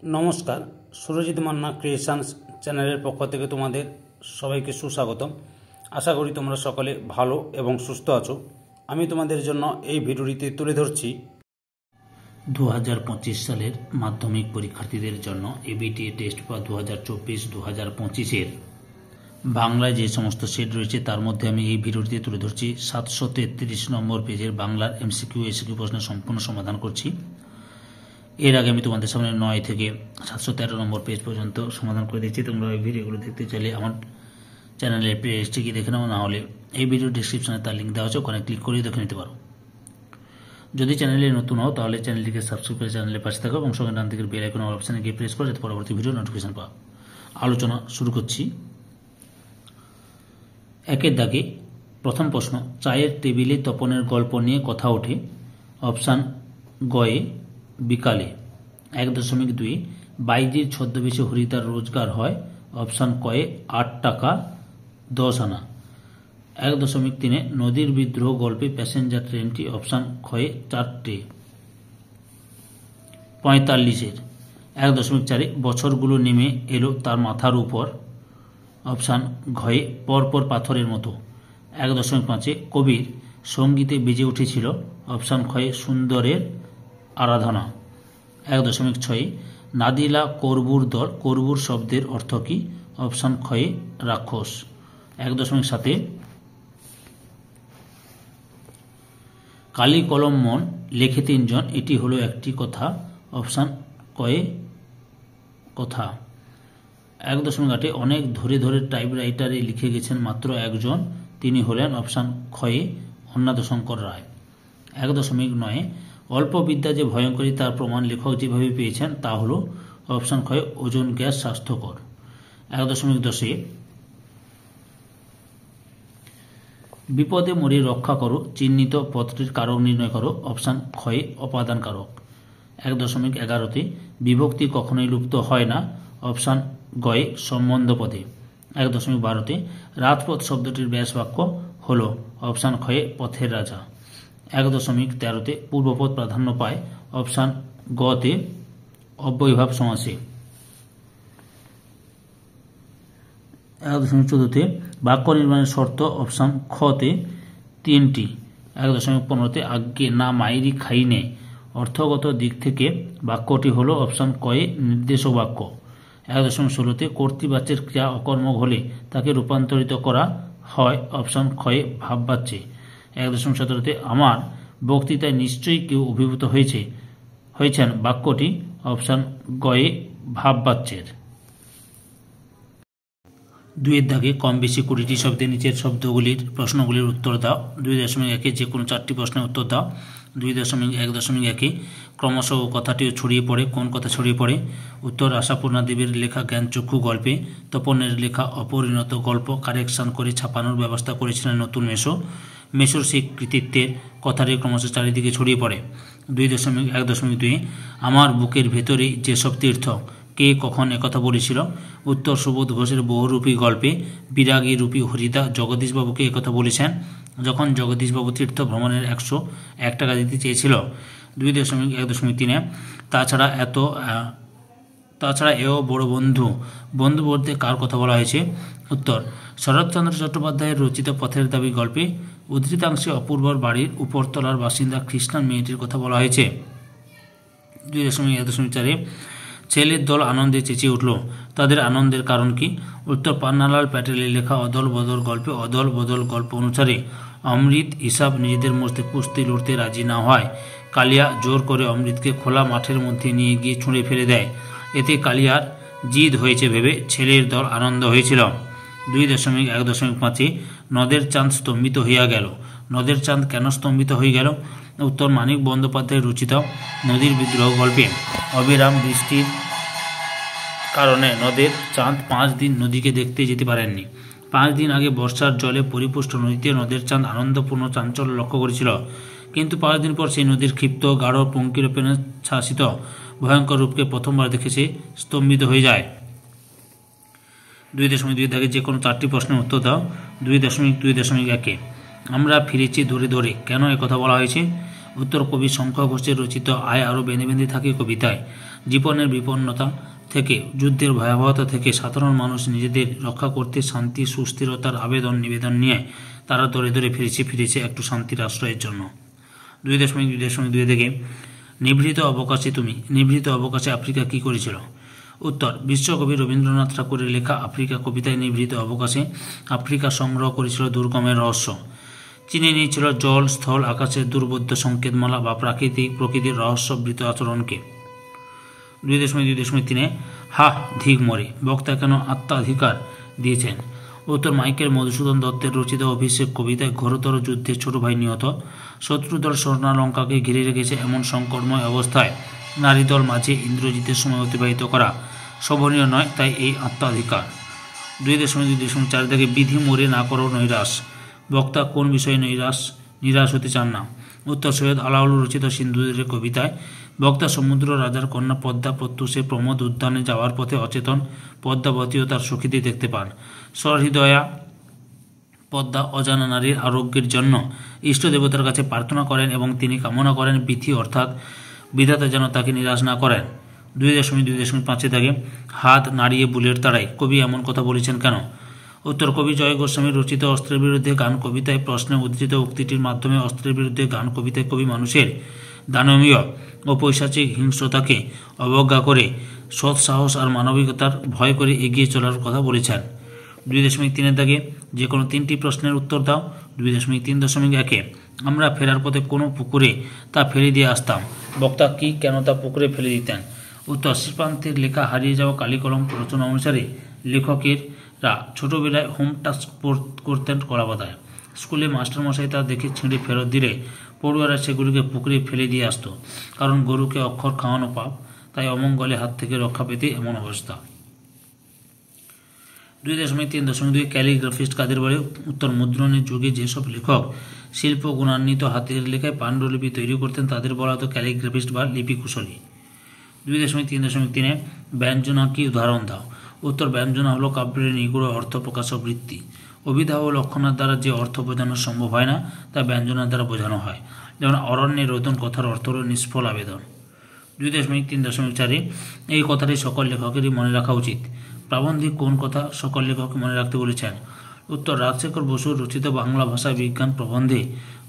নমস্কার, সুরজিৎ মান্না ক্রিয়েশনস চ্যানেলের পক্ষ থেকে তোমাদের সবাইকে সুস্বাগতম। আশা করি তোমরা সকলে ভালো এবং সুস্থ আছো। আমি তোমাদের জন্য এই ভিডিওটিতে তুলে ধরছি 2025 সালের মাধ্যমিক পরীক্ষার্থীদের জন্য এবিটি টেস্ট বা 2024-2025-এর বাংলায় যে সমস্ত সেট রয়েছে তার মধ্যে আমি এই ভিডিওটিতে তুলে ধরছি 733 নম্বর পেজের বাংলার এমসিকিউ এসিকিউ প্রশ্নের সম্পূর্ণ সমাধান করছি। এর আগে আমি তোমাদের সামনে 9 থেকে 713 নম্বর পেজ পর্যন্ত সমাধান করে দিচ্ছি। তোমরা এই ভিডিওগুলো দেখতে চাইলে আমার চ্যানেলের প্লেলিস্টে গিয়ে দেখে নাও, না হলে এই ভিডিও ডিসক্রিপশনে তার লিঙ্ক দেওয়া আছে, ওখানে ক্লিক করে দেখে নিতে পারো। যদি চ্যানেলে নতুন হও তাহলে চ্যানেলটিকে সাবস্ক্রাইব করে চ্যানেলের পাশে থাকো এবং সঙ্গে ডান দিকের বেল আইকন অপশনে গিয়ে প্রেস করো যাতে পরবর্তী ভিডিও নোটিফিকেশন পাও। আলোচনা শুরু করছি। একের দাগে প্রথম প্রশ্ন, চায়ের টেবিলে তপনের গল্প নিয়ে কথা ওঠে। অপশান গয়ে বিকালে। 1.2 বাইজির ছদ্মবেশে হরিদার রোজগার হয়। অপশান কয়ে 8 টাকা 10 আনা। 1.3 নদীর বিদ্রোহ গল্পে প্যাসেঞ্জার ট্রেনটি। অপশান খয়ে 4টে। 45-এর 1.4 বছরগুলো নেমে এলো তার মাথার উপর। অপশান ঘয়ে পরপর পাথরের মতো। 1.5 কবির সঙ্গীতে বেজে উঠেছিল। অপশান খয়ে সুন্দরের আরাধনা। 1.6 নাদিলা করবুর দল। করবুর শব্দের অর্থ কী? অপশান খয়ে রাক্ষস। 1.7 কালি কলম মন লেখে 3 জন, এটি হলো একটি কথা। অপশান কয়ে কথা। 1.8 অনেক ধরে ধরে টাইপরাইটারে লিখে গেছেন মাত্র একজন, তিনি হলেন। অপশান খয়ে অন্নাথশঙ্কর রায়। 1.9 অল্প বিদ্যা যে ভয়ঙ্করী তার প্রমাণ লেখক যেভাবে পেয়েছেন তা হলো। অপশান খয়ে ওজন গ্যাস স্বাস্থ্যকর। 1.10 বিপদে মরে রক্ষা করো, চিহ্নিত পত্রের কারক নির্ণয় করো। অপশান খয়ে অপাদান কারক। 1.11 বিভক্তি কখনোই লুপ্ত হয় না। অপশান গয়ে সম্বন্ধ পদে। 1.12 রাজপথ শব্দটির ব্যাস বাক্য হল। অপশান খয়ে পথের রাজা। 1.13 পূর্বপদ প্রাধান্য পায়। অপশান গতে অব্যয়ীভাব সমাসে। 1.14 বাক্য নির্মাণের শর্ত। অপশান খতে 3টি। 1.15 আজ্ঞে না মাইরি খাইনে অর্থগত দিক থেকে বাক্যটি হল। অপশান কয়ে নির্দেশক বাক্য। 1.16 কর্তৃবাচ্যের ক্রিয়া অকর্মক হলে তাকে রূপান্তরিত করা হয়। অপশান খয়ে ভাববাচ্যে। 1.17 আমার বক্তৃতায় নিশ্চয়ই কেউ অভিভূত হয়েছেন বাক্যটি। অপশান গয়ে ভাববাচ্যের। 2-এর দাগে কম বেশি 20টি শব্দের নিচের শব্দগুলির প্রশ্নগুলির উত্তর দাও। 2.1 যে কোনো 4টি প্রশ্নের উত্তর দাও। 2.1 ক্রমশ কথাটিও ছড়িয়ে পড়ে। কোন কথা ছড়িয়ে পড়ে? উত্তর আশাপূর্ণা দেবীর লেখা জ্ঞানচক্ষু গল্পে তপনের লেখা অপরিণত গল্প কারেকশন করে ছাপানোর ব্যবস্থা করেছিলেন নতুন মেসোর সেই কৃতিত্বের কথাটি ক্রমশ চারিদিকে ছড়িয়ে পড়ে। 2.1 আমার বুকের ভেতরে যেসব তীর্থ, কে কখন একথা বলেছিল? উত্তর সুবোধ ঘোষের বহুরূপী গল্পে বিরাগী রূপী হরিদা জগদীশবাবুকে একথা বলেছেন যখন জগদীশবাবু তীর্থ ভ্রমণের 101 টাকা দিতে চেয়েছিল। 2.1 তাছাড়া এও বড় বন্ধু বলতে কার কথা বলা হয়েছে? উত্তর শরৎচন্দ্র চট্টোপাধ্যায়ের রচিত পথের দাবি গল্পে উদ্ধৃতাংশে অপূর্বর বাড়ির উপরতলার বাসিন্দা খ্রিস্টান মেয়েটির কথা বলা হয়েছে। 2.1 ছেলের দল আনন্দে চেঁচিয়ে উঠল, তাদের আনন্দের কারণ কি? উত্তর পান্নালাল প্যাটেলের লেখা অদল বদল গল্পে অদল বদল গল্প অনুসারে অমৃত হিসাব নিজেদের মধ্যে কুস্তি লড়তে রাজি না হয় কালিয়া জোর করে অমৃতকে খোলা মাঠের মধ্যে নিয়ে গিয়ে ছুঁড়ে ফেলে দেয়। এতে কালিয়ার জিদ হয়েছে ভেবে ছেলের দল আনন্দ হয়েছিল। 2.1.5 নদের চাঁদ স্তম্ভিত হইয়া গেল। নদের চাঁদ কেন স্তম্ভিত হয়ে গেল? উত্তর মানিক বন্দ্যোপাধ্যায় রচিত নদীর বিদ্রোহ গল্পে অবিরাম বৃষ্টির কারণে নদের চাঁদ 5 দিন নদীকে দেখতে যেতে পারেননি। 5 দিন আগে বর্ষার জলে পরিপুষ্ট নদীতে নদের চাঁদ আনন্দপূর্ণ চাঞ্চল্য লক্ষ্য করেছিল, কিন্তু 5 দিন পর সেই নদীর ক্ষিপ্ত গাঢ় পঙ্কিরূপে শাসিত ভয়ঙ্কর রূপকে প্রথমবার দেখেছে স্তম্ভিত হয়ে যায়। 2.2 দাগে যে কোনো 4টি প্রশ্নের উত্তর দাও। 2.2.1 আমরা ফিরেছি ধরে ধরে কেন একথা বলা হয়েছে? উত্তর কবি শঙ্খ ঘোষের রচিত আয় আরও বেঁধে বেঁধে থাকে কবিতায় জীবনের বিপন্নতা থেকে, যুদ্ধের ভয়াবহতা থেকে সাধারণ মানুষ নিজেদের রক্ষা করতে শান্তি সুস্থিরতার নিবেদন নিয়ে তারা দরে দরে ফিরেছে একটু শান্তির আশ্রয়ের জন্য। 2.2.2 থেকে নিভৃত অবকাশে আফ্রিকা কি করেছিল? উত্তর, বিশ্বকবি রবীন্দ্রনাথ ঠাকুরের লেখা আফ্রিকা কবিতায় নিভৃত অবকাশে আফ্রিকা সংগ্রহ করেছিল দুর্গমের রহস্য, চিনে নিয়েছিল জল স্থল আকাশের দুর্বোধ্য সংকেতমালা বা প্রকৃতির রহস্যবৃত আচরণকে। 2.2.3 হা ধিক মরে বক্তা কেন আত্মাধিকার দিয়েছেন? উত্তর, মাইকেল মধুসূদন দত্তের রচিত অভিষেক কবিতায় ঘোরতর যুদ্ধে ছোট ভাই নিহত, শত্রুদল স্বর্ণালঙ্কাকে ঘিরে রেখেছে এমন সংকটময় অবস্থায় নারী দল মাঝে ইন্দ্রজিতের সময় অতিবাহিত করা শোভনীয় নয়, তাই এই আত্মাধিকার। 2.2.4 থেকে বিধি মোরে না করো নৈরাশ বক্তা কোন বিষয়ে নিরাশ হতে চান না? উত্তর, সৈয়দ আলাউল রচিত সিন্ধুদের কবিতায় বক্তা সমুদ্র রাজার কন্যা পদ্মা প্রত্যুষে প্রমোদ উদ্যানে যাওয়ার পথে অচেতন পদ্মাবতী ও তার সখীদের দেখতে পান। সহৃদয়া পদ্মা অজানা নারীর আরোগ্যের জন্য ইষ্ট দেবতার কাছে প্রার্থনা করেন এবং তিনি কামনা করেন বিধি অর্থাৎ বিধাতা যেন তাকে নিরাশ না করেন। 2.2.5 থেকে হাত নাড়িয়ে বুলের তাড়াই কবি এমন কথা বলেছেন কেন? উত্তর, কবি জয় গোস্বামীর রচিত অস্ত্রের বিরুদ্ধে গান কবিতায় প্রশ্নে উদ্ধৃত উক্তিটির মাধ্যমে অস্ত্রের বিরুদ্ধে গান কবিতায় কবি মানুষের দানবীয় ও পৈশাচিক হিংস্রতাকে অবজ্ঞা করে সৎ সাহস আর মানবিকতার ভয় করে এগিয়ে চলার কথা বলেছেন। 2.3 থেকে যে কোনো 3টি প্রশ্নের উত্তর দাও। 2.3.1 আমরা ফেরার পথে কোনো পুকুরে তা ফেলে দিয়ে আসতাম, বক্তা কি কেন তা পুকুরে ফেলে দিতেন? উত্তর, শ্রীপান্তের লেখা হারিয়ে যাওয়া কালিকলম রচনা অনুসারে লেখকেরা ছোটবেলায় হোম টাস্ক করতেন কলাপাতায়। স্কুলে মাস্টারমশাই তা দেখে ছিঁড়ে ফেরত দিলে পড়ুয়ারা সেগুলিকে পুকুরে ফেলে দিয়ে আসত, কারণ গরুকে অক্ষর খাওয়ানো পাপ, তাই অমঙ্গলে হাত থেকে রক্ষা পেতে এমন অবস্থা। 2.3.2 ক্যালিগ্রাফিস্ট কাদের বলে? উত্তর, মুদ্রণের যুগে যেসব লেখক শিল্প গুণান্বিত হাতের লেখায় পাণ্ডুলিপি তৈরি করতেন তাদের বলা হতো ক্যালিগ্রাফিস্ট বা লিপি কুশলী। 2.3.3 ব্যঞ্জনা কি উদাহরণ দাও? উত্তর, ব্যঞ্জনা হলো কাব্যের নিগুড় অর্থ প্রকাশ বৃত্তি। অভিধা ও লক্ষণার দ্বারা যে অর্থ বোঝানো সম্ভব হয় না তা ব্যঞ্জনার দ্বারা বোঝানো হয়, যেমন অরণ্যে রোদন কথার অর্থ হল নিষ্ফল আবেদন। 2.3.4 এই কথাটি সকল লেখকেরই মনে রাখা উচিত। প্রাবন্ধিক কোন কথা সকল লেখককে মনে রাখতে বলেছেন? উত্তর, রাজশেখর বসুর রচিত বাংলা ভাষা বিজ্ঞান প্রবন্ধে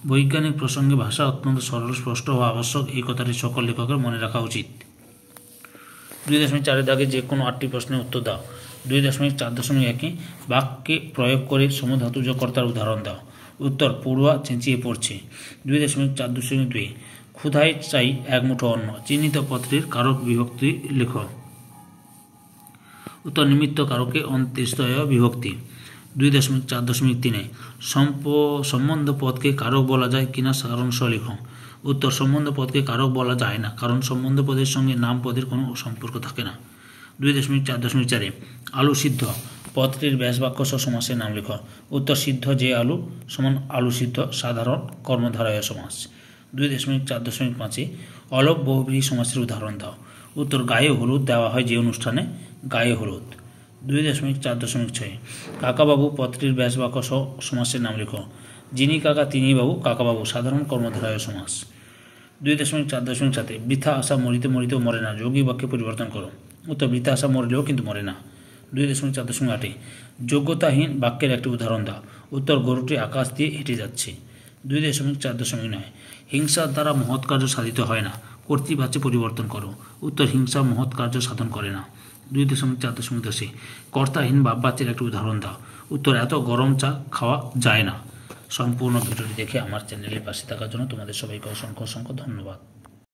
বৈজ্ঞানিক প্রসঙ্গে ভাষা অত্যন্ত সরল স্পষ্ট হওয়া আবশ্যক, এই কথাটি সকল লেখকের মনে রাখা উচিত। 2.4 দাগে যে কোনো 8টি প্রশ্নের উত্তর দাও। 2.4.1 বাক্যে প্রয়োগ করে সমধাতুজ কর্তার উদাহরণ দাও। উত্তর, পড়ুয়া চেঁচিয়ে পড়ছে। 2.4.2 ক্ষুধায় চাই এক মুঠো অন্ন চিহ্নিত পত্রের কারক বিভক্তি লেখ। উত্তর, নিমিত্ত কারকে অন্ত্যেষ্টয় বিভক্তি। 2.4.3 সম্বন্ধ পদকে কারক বলা যায় কিনা সারাংশ লেখ। উত্তর, সম্বন্ধ পদকে কারক বলা যায় না, কারণ সম্বন্ধ পদের সঙ্গে নাম পদের কোনো সম্পর্ক থাকে না। 2.4.4 আলু সিদ্ধ পদটির ব্যাসবাক্য সহ সমাসের নাম লেখ। উত্তর, সিদ্ধ যে আলু সমান আলু সিদ্ধ সাধারণ কর্মধারয় সমাস। 2.4.5 অলপ বহুব্রীহি সমাসের উদাহরণ দাও। উত্তর, গায়ে হলুদ দেওয়া হয় যে অনুষ্ঠানে গায়ে হলুদ। 2.4.6 কাকাবাবু পদটির ব্যাসবাক্য সহ সমাসের নাম লেখ। যিনি কাকা তিনি বাবু কাকাবাবু সাধারণ কর্মধারয় সমাস। 2.4.7 বৃথা আশা মরিতে মরিতেও মরে না যোগী বাক্যে পরিবর্তন করো। উত্তর, বৃথা আশা মরলেও কিন্তু মরে না। 2.4.8 যোগ্যতাহীন বাক্যের একটি উদাহরণ দাও। উত্তর, গরুটি আকাশ দিয়ে হেঁটে যাচ্ছে। 2.4.9 হিংসার দ্বারা মহৎ কার্য সাধিত হয় না, কর্তৃবাচ্যে পরিবর্তন করো। উত্তর, হিংসা মহৎ কার্য সাধন করে না। 2.4.10 কর্তাহীন বাক্যের একটি উদাহরণ দাও। উত্তর, এত গরম চা খাওয়া যায় না। সম্পূর্ণ ভিডিওটি দেখে আমার চ্যানেলের পাশে থাকার জন্য তোমাদের সবাইকে অসংখ্য অসংখ্য ধন্যবাদ।